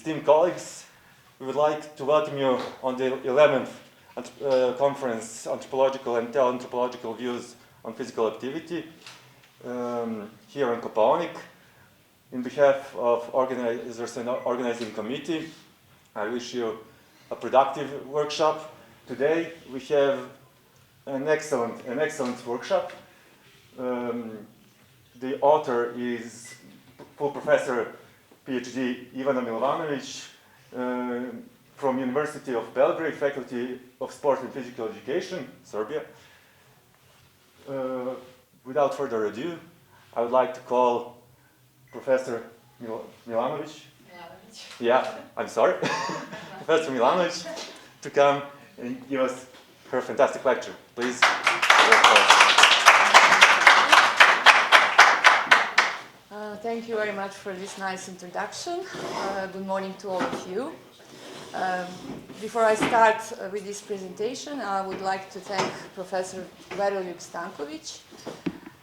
esteemed colleagues, we would like to welcome you on the 11th conference, Anthropological and Teleanthropological Views on Physical Activity, here in Kopaonik. In behalf of organizers and organizing committee, I wish you a productive workshop. Today we have an excellent workshop. The author is full professor, PhD Ivana Milovanovic from University of Belgrade, Faculty of Sport and Physical Education, Serbia. Without further ado, I would like to call Professor Milanovic. Yeah, I'm sorry. Professor Milanovic to come and give us her fantastic lecture. Please. Thank you very much for this nice introduction. Good morning to all of you. Before I start with this presentation, I would like to thank Professor Veroljub Stankovic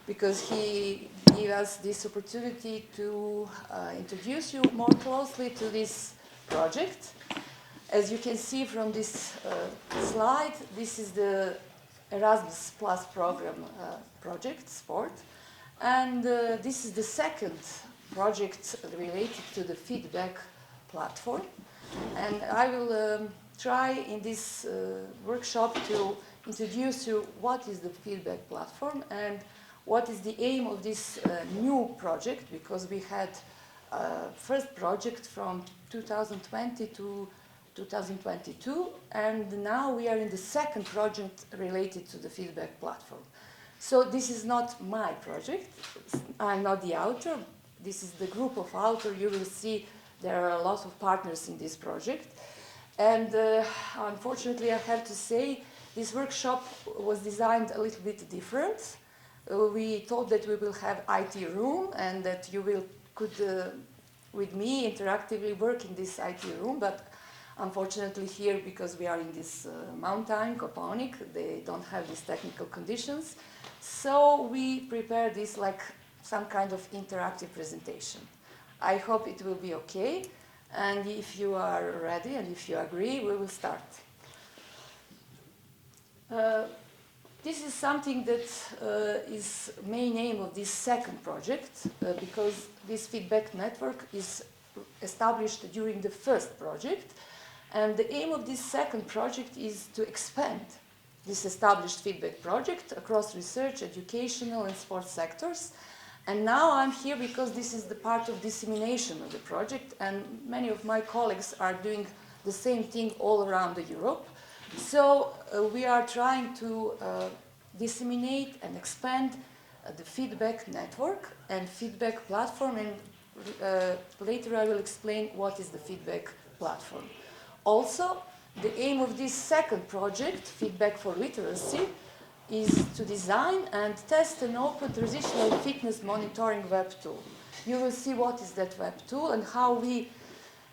because he gave us this opportunity to introduce you more closely to this project. As you can see from this slide, this is the Erasmus Plus program project, sport. And this is the second project related to the feedback platform. And I will try in this workshop to introduce you what is the feedback platform and what is the aim of this new project, because we had first project from 2020 to 2022, and now we are in the second project related to the feedback platform. So this is not my project. I'm not the author. This is the group of authors. You will see there are a lot of partners in this project. And unfortunately, I have to say, this workshop was designed a little bit different. We thought that we will have IT room and that you could, with me, interactively work in this IT room. But unfortunately here, because we are in this mountain, Kopaonik, they don't have these technical conditions. So we prepared this like some kind of interactive presentation. I hope it will be okay. And if you are ready and if you agree, we will start. This is something that is main aim of this second project, because this feedback network is established during the first project. And the aim of this second project is to expand this established feedback project across research, educational, and sports sectors. And now I'm here because this is the part of dissemination of the project, and many of my colleagues are doing the same thing all around Europe. So we are trying to disseminate and expand the feedback network and feedback platform, and later I will explain what is the feedback platform. Also, the aim of this second project, Feedback for Literacy, is to design and test an open transitional fitness monitoring web tool. You will see what is that web tool and how we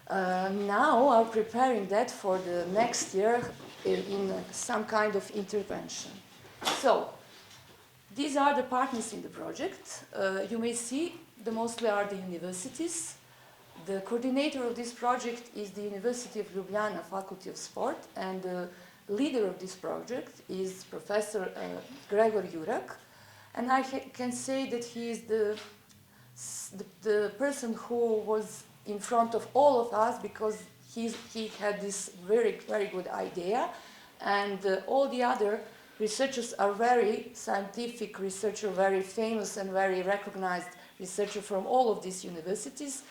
now are preparing that for the next year in some kind of intervention. So, these are the partners in the project. You may see the mostly are the universities. The coordinator of this project is the University of Ljubljana Faculty of Sport, and the leader of this project is Professor Gregor Jurak. And I can say that he is the person who was in front of all of us, because he had this very good idea, and all the other researchers are very scientific researchers, very famous and very recognized researchers from all of these universities.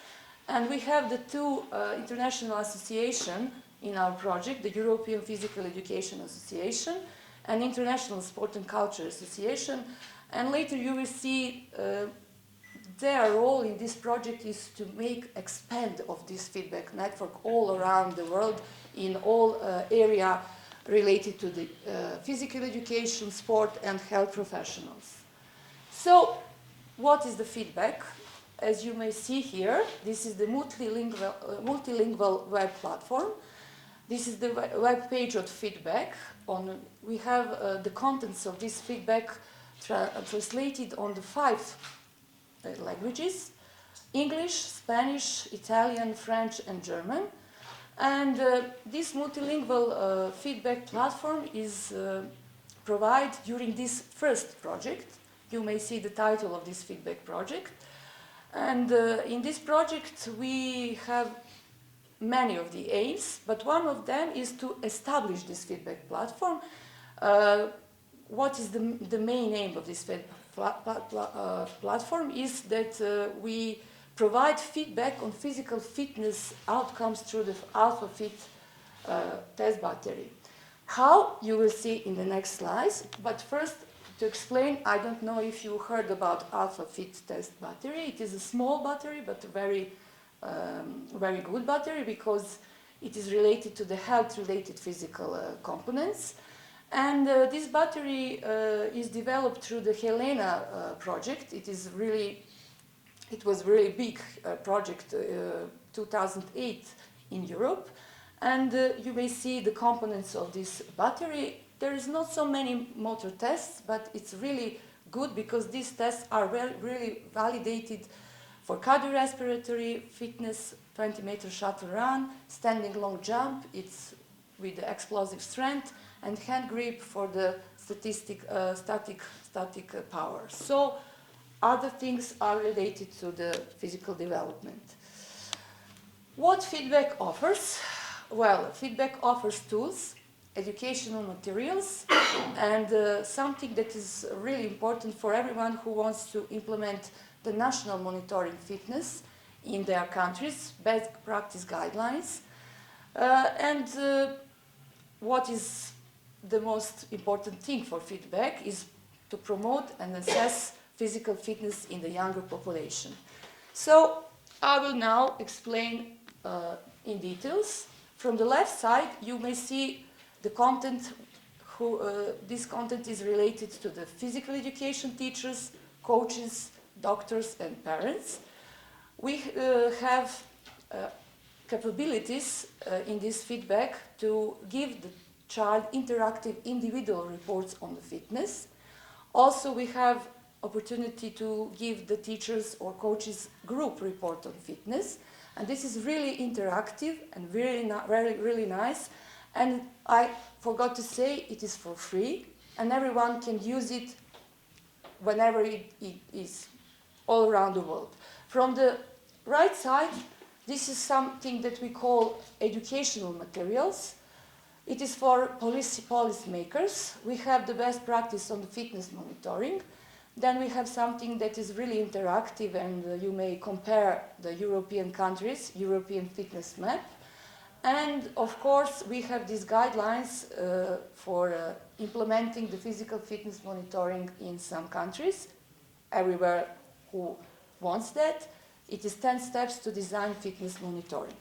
And we have the two international associations in our project, the European Physical Education Association and International Sport and Culture Association. And later you will see their role in this project is to expand of this feedback network all around the world in all area related to the physical education, sport and health professionals. So, what is the feedback? As you may see here, this is the multilingual web platform. This is the web page of feedback. We have the contents of this feedback translated on the 5 languages. English, Spanish, Italian, French, and German. And this multilingual feedback platform is provided during this first project. You may see the title of this feedback project. And in this project, we have many of the aims, but one of them is to establish this feedback platform. What is the main aim of this platform is that we provide feedback on physical fitness outcomes through the AlphaFit test battery. How, you will see in the next slides, but first to explain, I don't know if you heard about AlphaFit test battery. It is a small battery, but a very good battery because it is related to the health-related physical components. And this battery is developed through the Helena project. It was really big project, 2008 in Europe. And you may see the components of this battery. There is not so many motor tests, but it's really good because these tests are really validated for cardiorespiratory fitness, 20-meter shuttle run, standing long jump, it's with the explosive strength, and hand grip for the static power. So other things are related to the physical development. What feedback offers? Well, feedback offers tools, educational materials, and something that is really important for everyone who wants to implement the national monitoring fitness in their countries, best practice guidelines. What is the most important thing for feedback is to promote and assess physical fitness in the younger population. So I will now explain in details. From the left side, you may see the content. This content is related to the physical education teachers, coaches, doctors, and parents. We have capabilities in this feedback to give the child interactive individual reports on the fitness. Also, we have opportunity to give the teachers or coaches group report on fitness. And this is really interactive and really nice. And I forgot to say, it is for free, and everyone can use it whenever it is all around the world. From the right side, this is something that we call educational materials. It is for policymakers. We have the best practice on the fitness monitoring. Then we have something that is really interactive, and you may compare the European countries, European fitness map. And of course, we have these guidelines for implementing the physical fitness monitoring in some countries, everywhere who wants that. It is 10 steps to design fitness monitoring.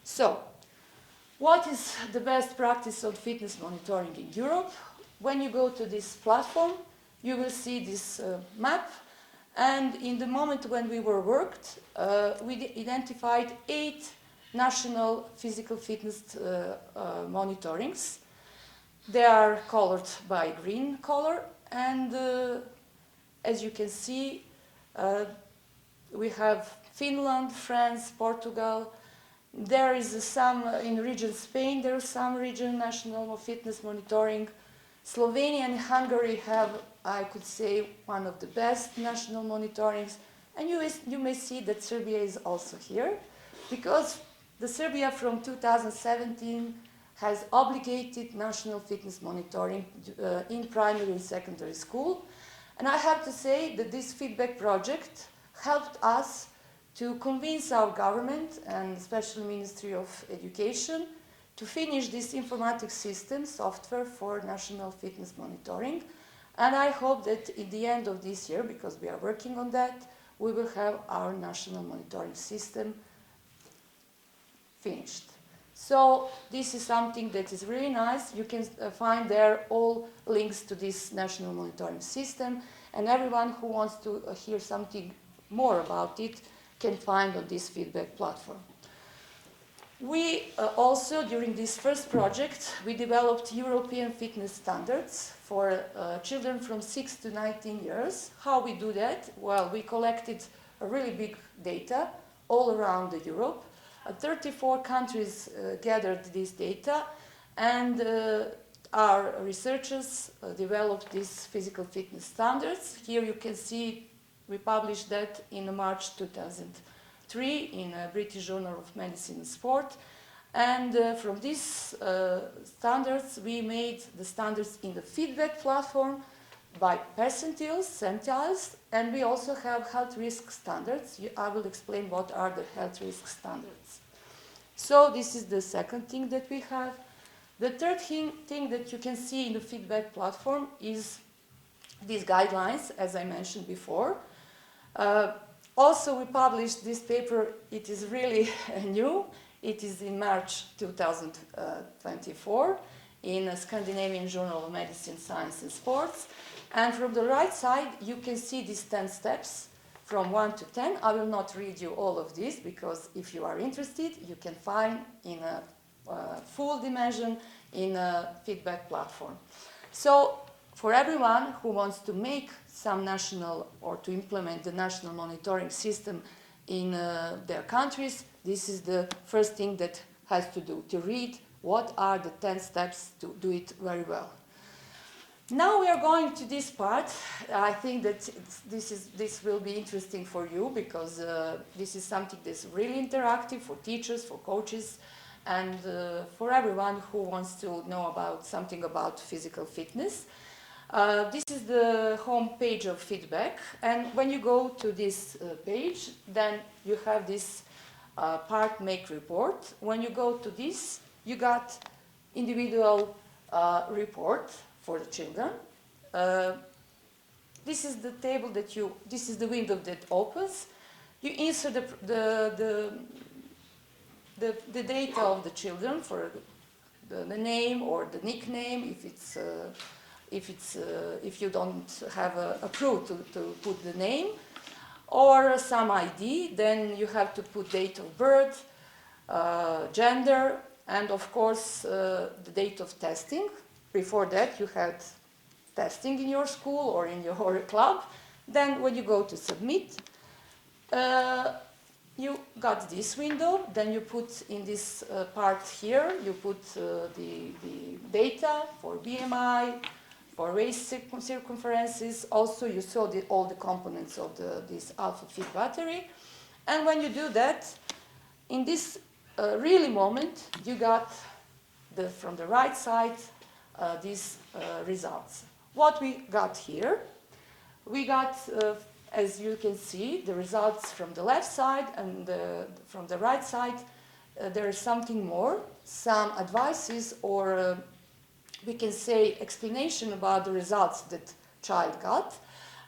So, what is the best practice of fitness monitoring in Europe? When you go to this platform, you will see this map. And in the moment when we worked, we identified 8 national physical fitness monitorings. They are colored by green color. And as you can see, we have Finland, France, Portugal. There is some in region Spain, there is some region national fitness monitoring. Slovenia and Hungary have, I could say, one of the best national monitorings. And you may see that Serbia is also here, because the Serbia from 2017 has obligated national fitness monitoring in primary and secondary school. And I have to say that this feedback project helped us to convince our government, and especially Ministry of Education, to finish this informatics system software for national fitness monitoring. And I hope that in the end of this year, because we are working on that, we will have our national monitoring system finished. So this is something that is really nice. You can find there all links to this national monitoring system, and everyone who wants to hear something more about it can find on this feedback platform. We also, during this first project, we developed European fitness standards for children from 6 to 19 years. How we do that? Well, we collected a really big data all around Europe. 34 countries gathered this data, and our researchers developed these physical fitness standards. Here you can see we published that in March 2003 in a British Journal of Medicine and Sport. And from these standards, we made the standards in the feedback platform by centiles, and we also have health risk standards. I will explain what are the health risk standards. So this is the second thing that we have. The third thing that you can see in the feedback platform is these guidelines, as I mentioned before. Also, we published this paper. It is really new. It is in March 2024 in a Scandinavian Journal of Medicine, Science and Sports. And from the right side, you can see these 10 steps from 1 to 10. I will not read you all of this because if you are interested, you can find in a full dimension in a feedback platform. So for everyone who wants to make some national or to implement the national monitoring system in their countries, this is the first thing that has to do, to read what are the 10 steps to do it very well. Now we are going to this part. I think that this will be interesting for you because this is something that's really interactive for teachers, for coaches, and for everyone who wants to know about something about physical fitness. This is the home page of feedback, and when you go to this page, then you have this part make report. When you go to this, you got individual report for the children. This is the table that this is the window that opens. You insert the data of the children for the name or the nickname if you don't have a proof to put the name, or some ID. Then you have to put date of birth, gender, and of course the date of testing. Before that you had testing in your school or in your club. Then when you go to submit, you got this window. Then you put in this part here, you put the data for BMI, for waist circumferences. Also you saw all the components of this alpha fit battery. And when you do that, in this really moment, you got from the right side these results. What we got here, we got, as you can see, the results from the left side, and from the right side there is something more, some advices, or we can say explanation about the results that child got.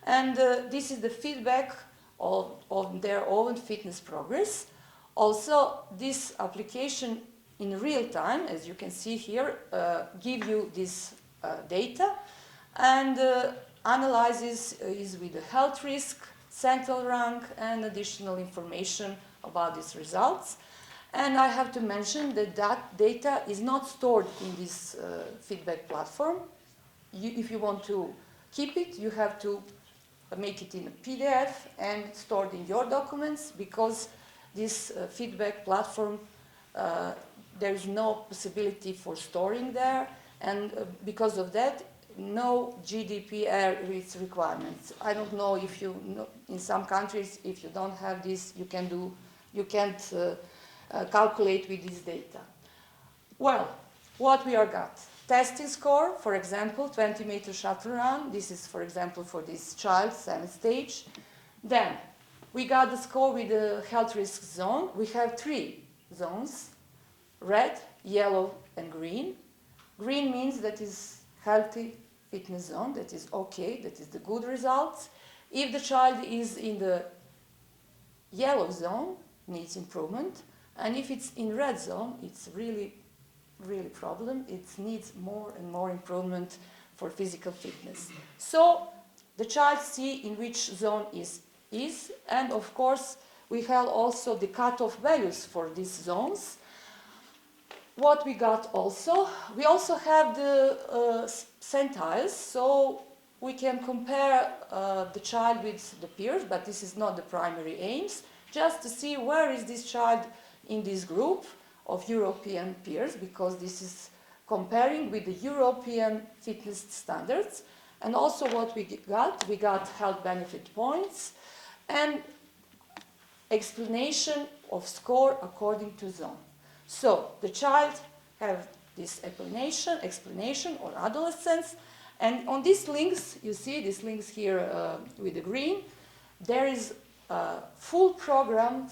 And this is the feedback of their own fitness progress. Also, this application in real time, as you can see here, give you this data, and analyzes is with the health risk, central rank, and additional information about these results. And I have to mention that that data is not stored in this feedback platform. If you want to keep it, you have to make it in a PDF and store it in your documents, because this feedback platform, there is no possibility for storing there, and because of that, no GDPR requirements. I don't know if you know, in some countries, if you don't have this, you can't calculate with this data. Well, what we are got? Testing score, for example, 20-meter shuttle run. This is, for example, for this child, 7th stage. Then we got the score with the health risk zone. We have 3 zones: red, yellow, and green. Green means that is healthy fitness zone, that is okay, that is the good results. If the child is in the yellow zone, needs improvement. And if it's in red zone, it's really problem. It needs more and more improvement for physical fitness. So the child see in which zone is, and of course we have also the cutoff values for these zones. What we got also, we also have the centiles. So we can compare the child with the peers, but this is not the primary aims, just to see where is this child in this group of European peers, because this is comparing with the European fitness standards. And also what we got health benefit points and explanation of score according to zone. So the child have this explanation or adolescence, and on these links, you see these links here with the green, there is a full program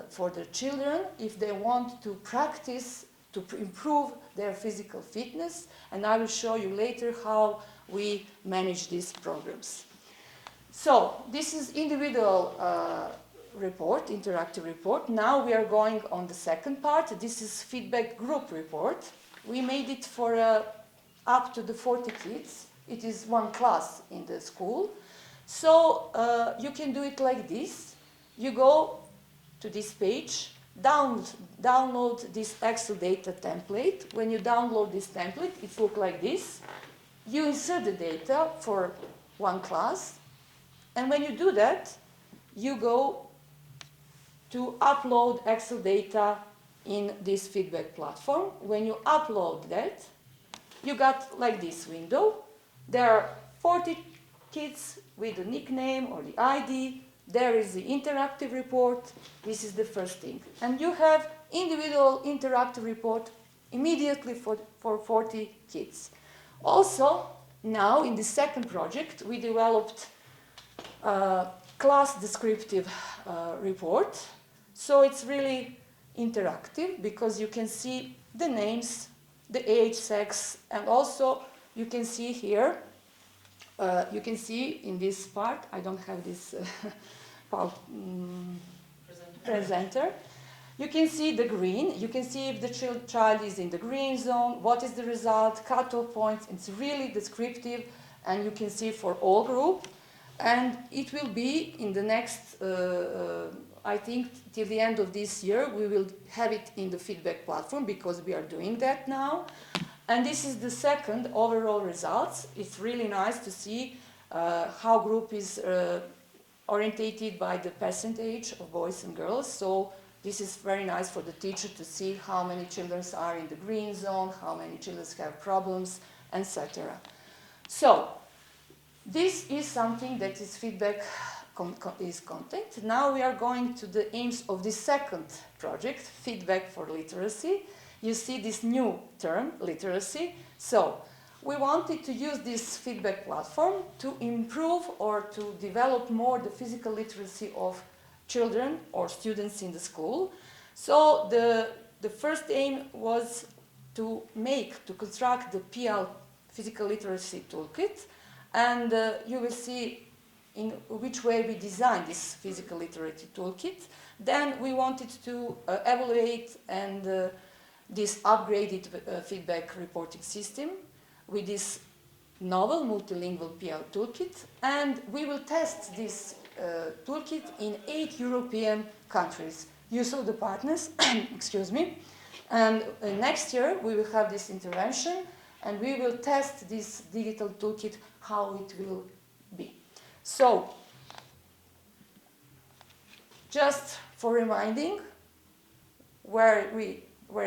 for the children if they want to practice to improve their physical fitness, and I will show you later how we manage these programs. So this is individual report, interactive report. Now we are going on the second part. This is feedback group report. We made it for up to the 40 kids. It is one class in the school. So you can do it like this. You go to this page, download this Excel data template. When you download this template, it looks like this. You insert the data for one class, and when you do that, you go to upload Excel data in this feedback platform. When you upload that, you got like this window. There are 40 kids with the nickname or the ID. There is the interactive report. This is the first thing. And you have individual interactive report immediately for 40 kids. Also, now in the second project, we developed a class descriptive report. So it's really interactive because you can see the names, the age, sex, and also you can see here, you can see in this part, I don't have this presenter. You can see the green, you can see if the child is in the green zone, what is the result, cutoff points. It's really descriptive, and you can see for all group. And it will be in the next, I think till the end of this year, we will have it in the feedback platform because we are doing that now. And this is the second overall results. It's really nice to see how group is orientated by the percentage of boys and girls. So this is very nice for the teacher to see how many children are in the green zone, how many children have problems, etc. So this is something that is feedback is content. Now we are going to the aims of the second project, feedback for literacy. You see this new term, literacy. So we wanted to use this feedback platform to improve or to develop more the physical literacy of children or students in the school. So the first aim was to construct the PL physical literacy toolkit, and you will see in which way we designed this physical literacy toolkit. Then we wanted to evaluate and this upgraded feedback reporting system with this novel multilingual PL toolkit, and we will test this toolkit in 8 European countries. You saw the partners, excuse me, and next year we will have this intervention and we will test this digital toolkit, how it will be. So, just for reminding, where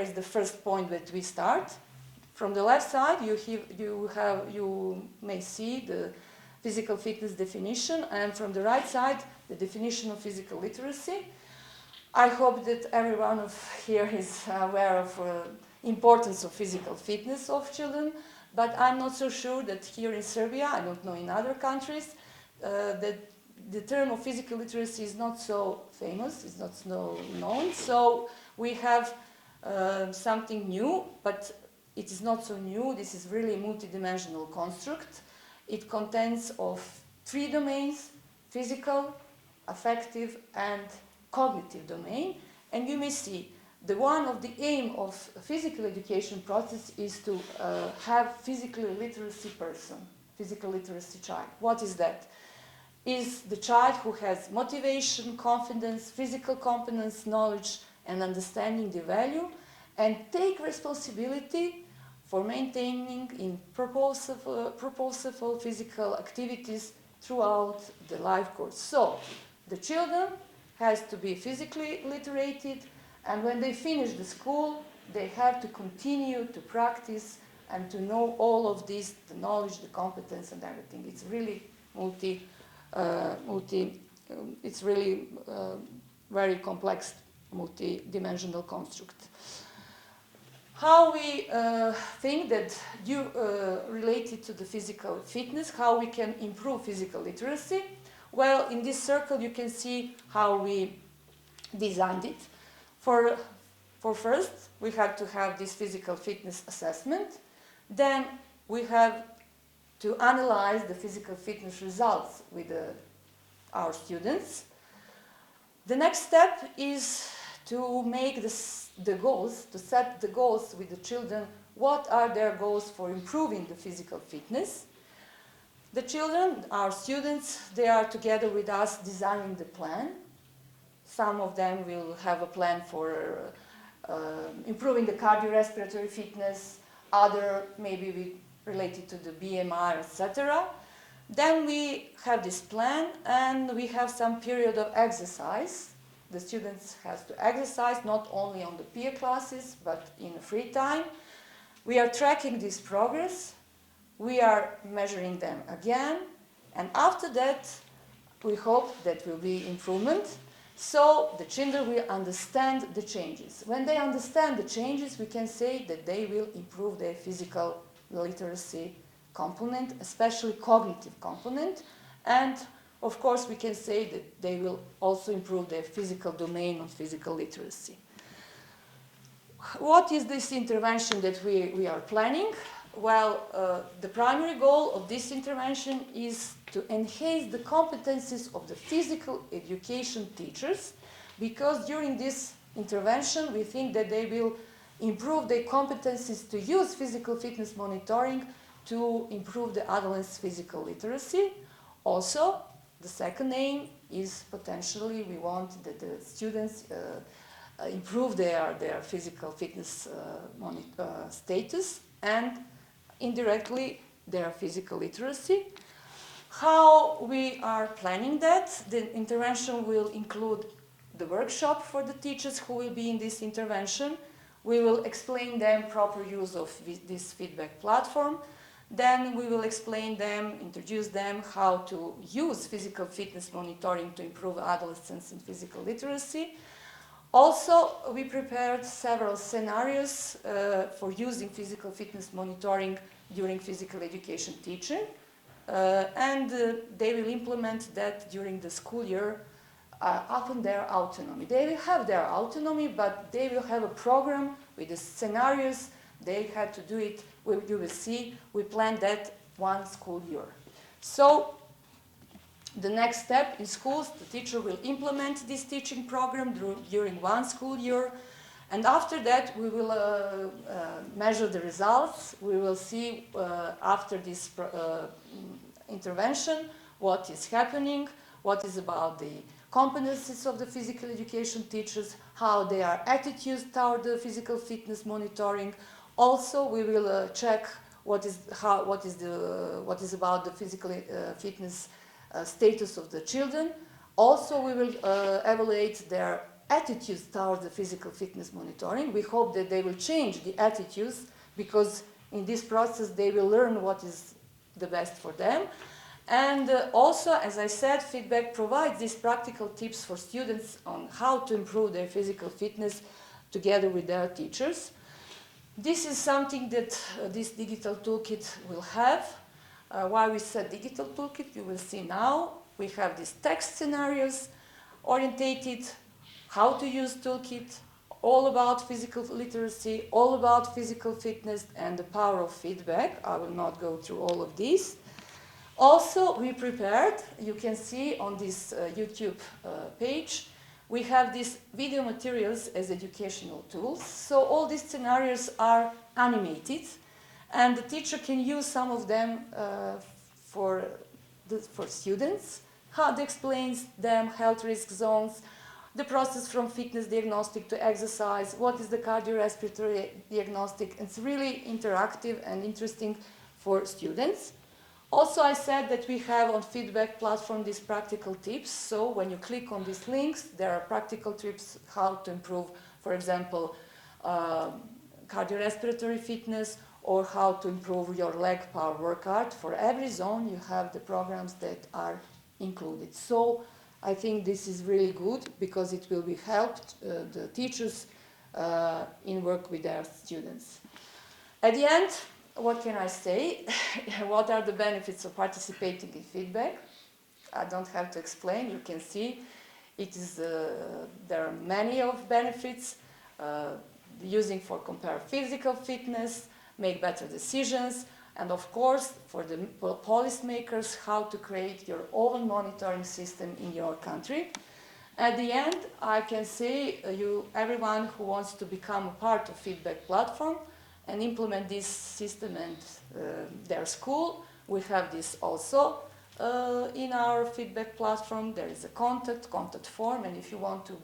is the first point that we start? From the left side, you may see the physical fitness definition, and from the right side, the definition of physical literacy. I hope that everyone here is aware of importance of physical fitness of children, but I'm not so sure that here in Serbia, I don't know in other countries, that the term of physical literacy is not so famous, it's not so known. So we have something new, but it is not so new. This is really a multidimensional construct. It contains of 3 domains: physical, affective, and cognitive domain. And you may see the one of the aim of a physical education process is to have physically literacy person, physical literacy child. What is that? Is the child who has motivation, confidence, physical competence, knowledge, and understanding the value, and take responsibility for maintaining in purposeful physical activities throughout the life course. So the children has to be physically literated, and when they finish the school, they have to continue to practice and to know all of this, the knowledge, the competence, and everything. It's really it's really very complex, multi-dimensional construct. How we think that related to the physical fitness, how we can improve physical literacy? Well, in this circle you can see how we designed it. For first, we have to have this physical fitness assessment. Then we have to analyze the physical fitness results with our students. The next step is to make the goals, to set the goals with the children. What are their goals for improving the physical fitness? The children, our students, they are together with us designing the plan. Some of them will have a plan for improving the cardiorespiratory fitness, other maybe related to the BMI, etc. Then we have this plan and we have some period of exercise. The students have to exercise not only on the peer classes but in free time. We are tracking this progress. We are measuring them again, and after that we hope that will be improvement. So the children will understand the changes. When they understand the changes, we can say that they will improve their physical literacy component, especially cognitive component, and of course we can say that they will also improve their physical domain of physical literacy. What is this intervention that we are planning? Well, the primary goal of this intervention is to enhance the competencies of the physical education teachers, because during this intervention we think that they will improve their competencies to use physical fitness monitoring to improve the adolescents' physical literacy. Also, the second aim is potentially we want that the students improve their physical fitness status and indirectly their physical literacy. How we are planning that? The intervention will include the workshop for the teachers who will be in this intervention. We will explain them proper use of this feedback platform. Then we will explain them, introduce them how to use physical fitness monitoring to improve adolescents in physical literacy. Also, we prepared several scenarios for using physical fitness monitoring during physical education teaching, and they will implement that during the school year upon their autonomy. They will have their autonomy, but they will have a program with the scenarios. They had to do it. You will see, we planned that one school year. So, the next step in schools, the teacher will implement this teaching program during one school year, and after that we will measure the results. We will see after this intervention what is happening, what is about the competencies of the physical education teachers, how their attitudes toward the physical fitness monitoring. Also, we will check what is about the physical fitness status of the children. Also, we will evaluate their attitudes toward the physical fitness monitoring. We hope that they will change the attitudes, because in this process they will learn what is the best for them. And also, as I said, feedback provides these practical tips for students on how to improve their physical fitness together with their teachers. This is something that this digital toolkit will have. Why we said digital toolkit, you will see now. We have these text scenarios orientated, how to use toolkit, all about physical literacy, all about physical fitness and the power of feedback. I will not go through all of these. Also, we prepared, you can see on this YouTube page, we have these video materials as educational tools. So all these scenarios are animated, and the teacher can use some of them for students. How it explains them, health risk zones, the process from fitness diagnostic to exercise, what is the cardiorespiratory diagnostic. It's really interactive and interesting for students. Also, I said that we have on feedback platform these practical tips. So when you click on these links, there are practical tips how to improve, for example, cardiorespiratory fitness, or how to improve your leg power workout. For every zone, you have the programs that are included. So I think this is really good because it will be helped the teachers in work with their students. At the end, what can I say? What are the benefits of participating in feedback? I don't have to explain. You can see it is. There are many of benefits. Using for compare physical fitness, make better decisions, and of course for the policymakers how to create your own monitoring system in your country. At the end, I can say everyone who wants to become a part of feedback platform and implement this system and their school, we have this also in our feedback platform. There is a contact form, and if you want to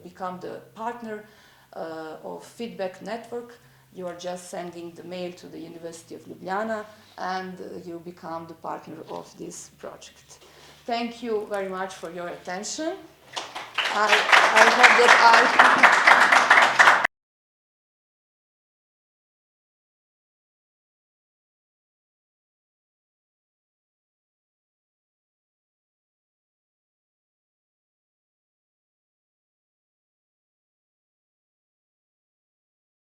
become the partner of feedback network, you are just sending the mail to the University of Ljubljana and you become the partner of this project. Thank you very much for your attention. I hope that